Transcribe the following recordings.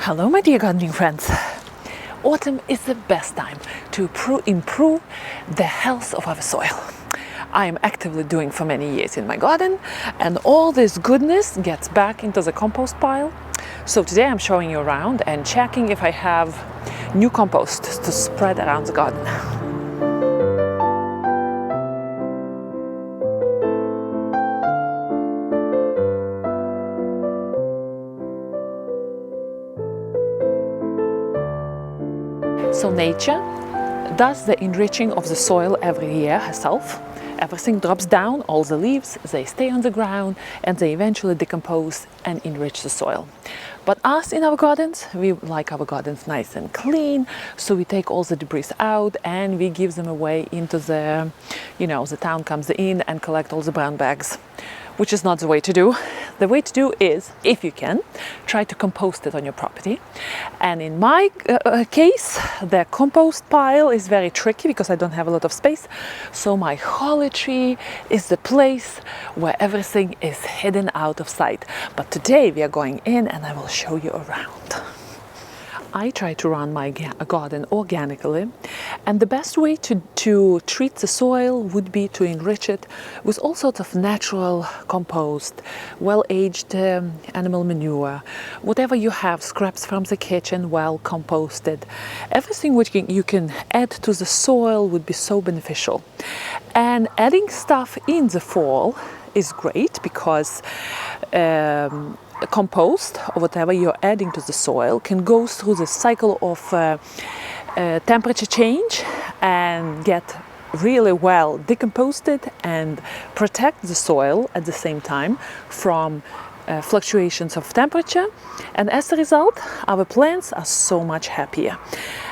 Hello my dear gardening friends. Autumn is the best time to improve the health of our soil. I am actively doing for many years in my garden, and all this goodness gets back into the compost pile. So today I'm showing you around and checking if I have new compost to spread around the garden. So nature does the enriching of the soil every year herself. Everything drops down, all the leaves, they stay on the ground and they eventually decompose and enrich the soil. But us in our gardens, we like our gardens nice and clean, so we take all the debris out and we give them away into the, the town comes in and collect all the brown bags, which is not the way to do. The way to do is, if you can, try to compost it on your property. And in my case, the compost pile is very tricky because I don't have a lot of space. So my holly tree is the place where everything is hidden out of sight. But today we are going in and I will show you around. I try to run my garden organically, and the best way to treat the soil would be to enrich it with all sorts of natural compost, well-aged animal manure, whatever you have, scraps from the kitchen, well composted. Everything which you can add to the soil would be so beneficial. And adding stuff in the fall is great because compost or whatever you're adding to the soil can go through the cycle of temperature change and get really well decomposed and protect the soil at the same time from fluctuations of temperature, and as a result our plants are so much happier.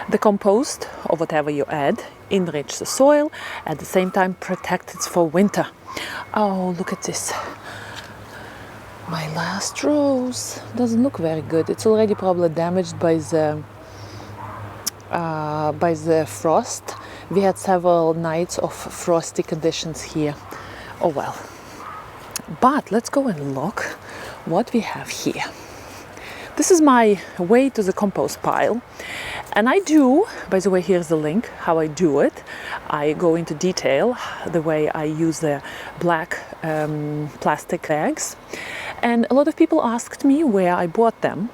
The compost or whatever you add enrich the soil, at the same time protect it for winter. Oh, look at this. My last rose doesn't look very good. It's already probably damaged by the frost. We had several nights of frosty conditions here. Oh well. But let's go and look what we have here. This is my way to the compost pile. And I do, by the way, here's the link, how I do it. I go into detail the way I use the black plastic bags. And a lot of people asked me where I bought them.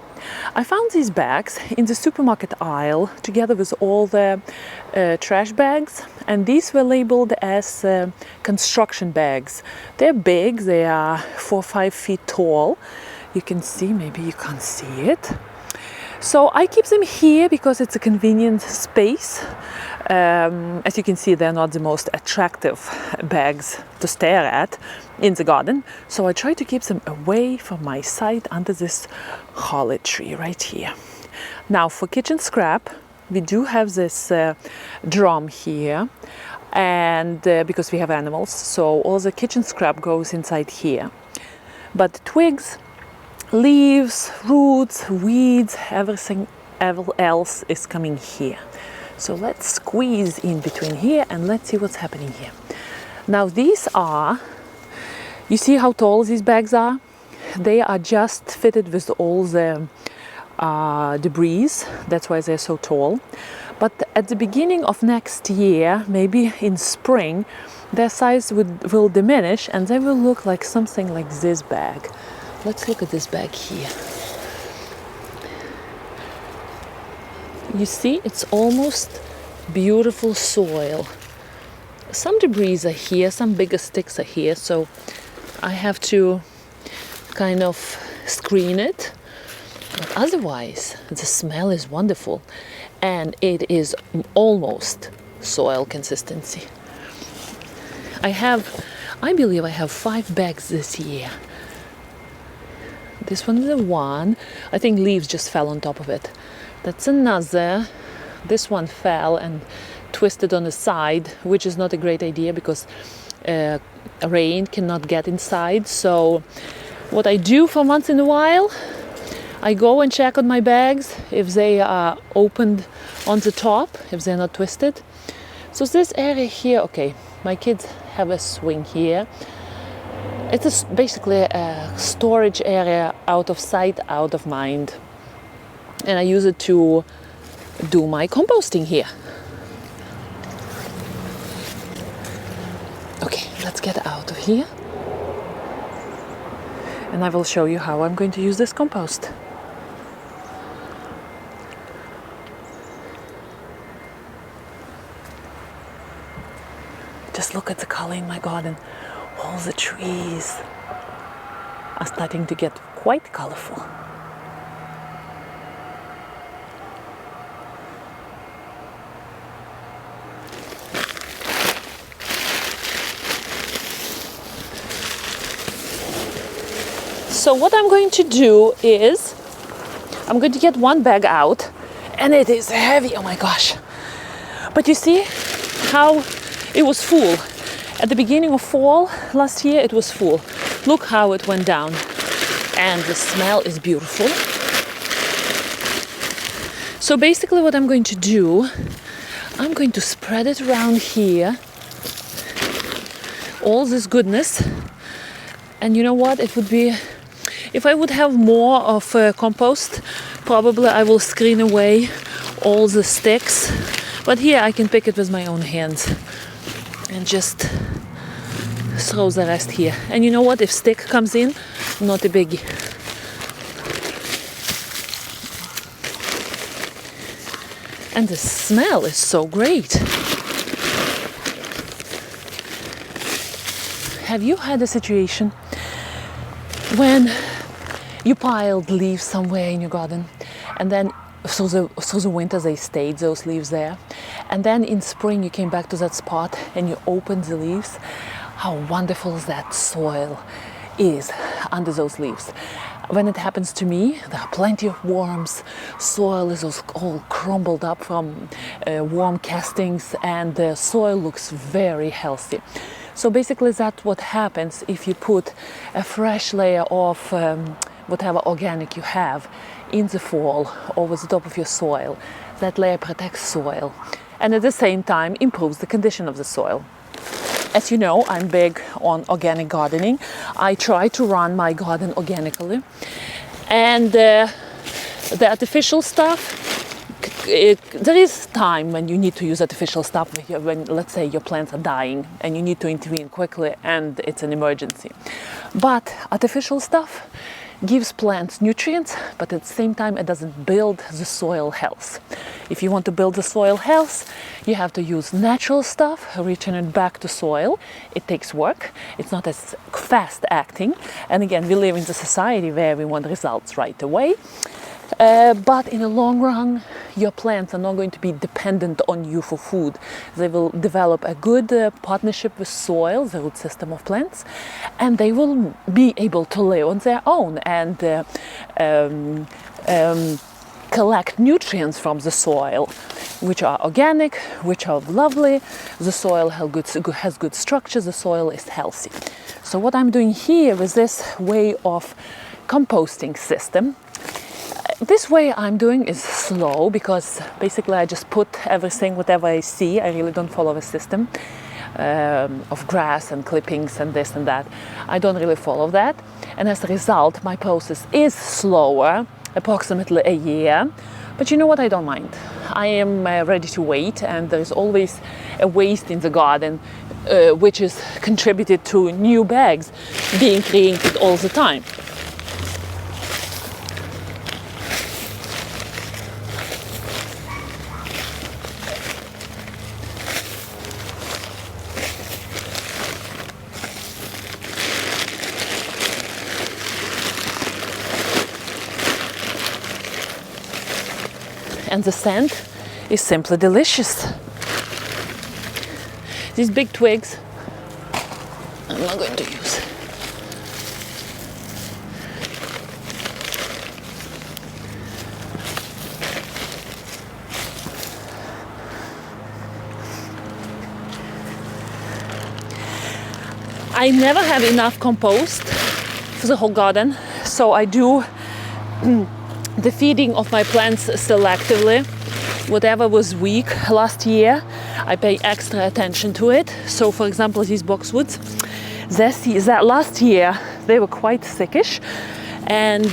I found these bags in the supermarket aisle together with all the trash bags, and these were labeled as construction bags. They're big, they are 4 or 5 feet tall. You can see, maybe you can't see it. So I keep them here because it's a convenient space. As you can see, they're not the most attractive bags to stare at in the garden. So I try to keep them away from my sight under this holly tree right here. Now for kitchen scrap, we do have this drum here, and because we have animals, so all the kitchen scrap goes inside here. But twigs, leaves, roots, weeds, everything else is coming here. So let's squeeze in between here and let's see what's happening here. Now these are, you see how tall these bags are? They are just fitted with all the debris, that's why they're so tall. But at the beginning of next year, maybe in spring, their size will diminish and they will look like something like this bag. Let's look at this bag here. You see, it's almost beautiful soil. Some debris are here, some bigger sticks are here, so I have to kind of screen it. But otherwise, the smell is wonderful and it is almost soil consistency. I believe I have 5 bags this year. This one is the one. I think leaves just fell on top of it. That's another. This one fell and twisted on the side, which is not a great idea because rain cannot get inside. So what I do for once in a while, I go and check on my bags if they are opened on the top, if they're not twisted. So this area here, okay, my kids have a swing here. It's basically a storage area, out of sight, out of mind. and I use it to do my composting here. Okay, let's get out of here. And I will show you how I'm going to use this compost. Just look at the color in my garden. All the trees are starting to get quite colorful. So what I'm going to do is, I'm going to get one bag out, and it is heavy, oh my gosh. But you see how it was full. At the beginning of fall last year, it was full. Look how it went down. And the smell is beautiful. So basically what I'm going to do, I'm going to spread it around here. All this goodness. And you know what? It would be, if I would have more of compost, probably I will screen away all the sticks. But here I can pick it with my own hands and just throw the rest here. And you know what? If stick comes in, not a biggie. And the smell is so great. Have you had a situation when you piled leaves somewhere in your garden, and then through the winter they stayed, those leaves there, and then in spring you came back to that spot and you opened the leaves? How wonderful that soil is under those leaves. When it happens to me, there are plenty of worms. Soil is all crumbled up from worm castings, and the soil looks very healthy. So basically that's what happens if you put a fresh layer of whatever organic you have in the fall over the top of your soil. That layer protects soil and at the same time improves the condition of the soil. As you know, I'm big on organic gardening. I try to run my garden organically. And the artificial stuff, there is time when you need to use artificial stuff, when let's say your plants are dying and you need to intervene quickly and it's an emergency. But artificial stuff gives plants nutrients, but at the same time it doesn't build the soil health. If you want to build the soil health, you have to use natural stuff, return it back to soil. It takes work, it's not as fast acting, and again we live in the society where we want results right away. But in the long run, your plants are not going to be dependent on you for food. They will develop a good partnership with soil, the root system of plants, and they will be able to live on their own and collect nutrients from the soil, which are organic, which are lovely. The soil has good structure, the soil is healthy. So what I'm doing here with this way of composting system, this way I'm doing is slow, because basically I just put everything, whatever I see. I really don't follow a system of grass and clippings and this and that. I don't really follow that. And as a result, my process is slower, approximately a year. But you know what? I don't mind. I am ready to wait, and there's always a waste in the garden, which is contributed to new bags being created all the time. And the scent is simply delicious. These big twigs, I'm not going to use. I never have enough compost for the whole garden, so I do the feeding of my plants selectively. Whatever was weak last year, I pay extra attention to it. So for example, these boxwoods, that last year they were quite thickish, And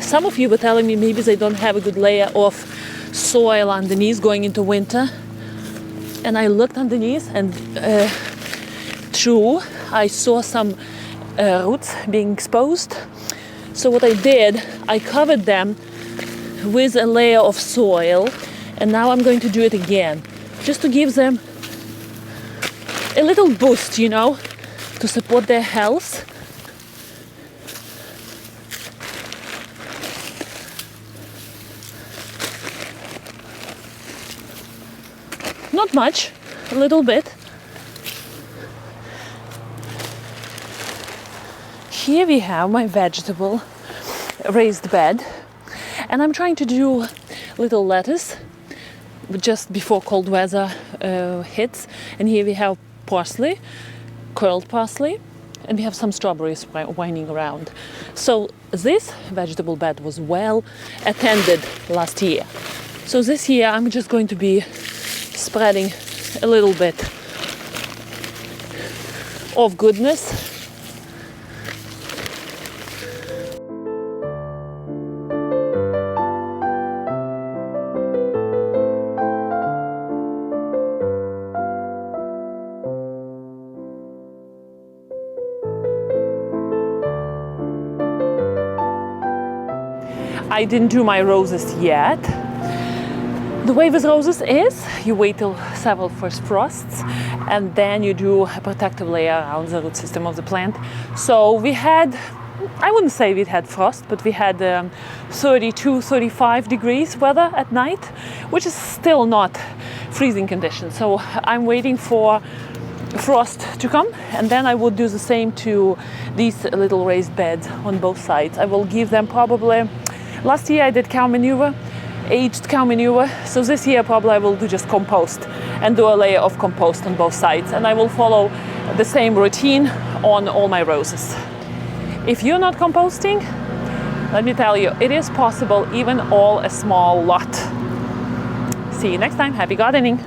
some of you were telling me maybe they don't have a good layer of soil underneath going into winter. And I looked underneath, and true, I saw some roots being exposed. So what I did, I covered them with a layer of soil, and now I'm going to do it again, just to give them a little boost, you know, to support their health. Not much, a little bit. Here we have my vegetable raised bed, and I'm trying to do little lettuce just before cold weather hits. And here we have parsley, curled parsley, and we have some strawberries winding around. So this vegetable bed was well attended last year. So this year I'm just going to be spreading a little bit of goodness. I didn't do my roses yet. The way with roses is you wait till several first frosts, and then you do a protective layer around the root system of the plant. So we had, I wouldn't say we had frost, but we had 32, 35 degrees weather at night, which is still not freezing conditions. So I'm waiting for frost to come, and then I will do the same to these little raised beds on both sides. I will give them probably, last year I did cow manure, aged cow manure, so this year probably I will do just compost and do a layer of compost on both sides, and I will follow the same routine on all my roses. If you're not composting, let me tell you, it is possible, even all a small lot. See you next time. Happy gardening!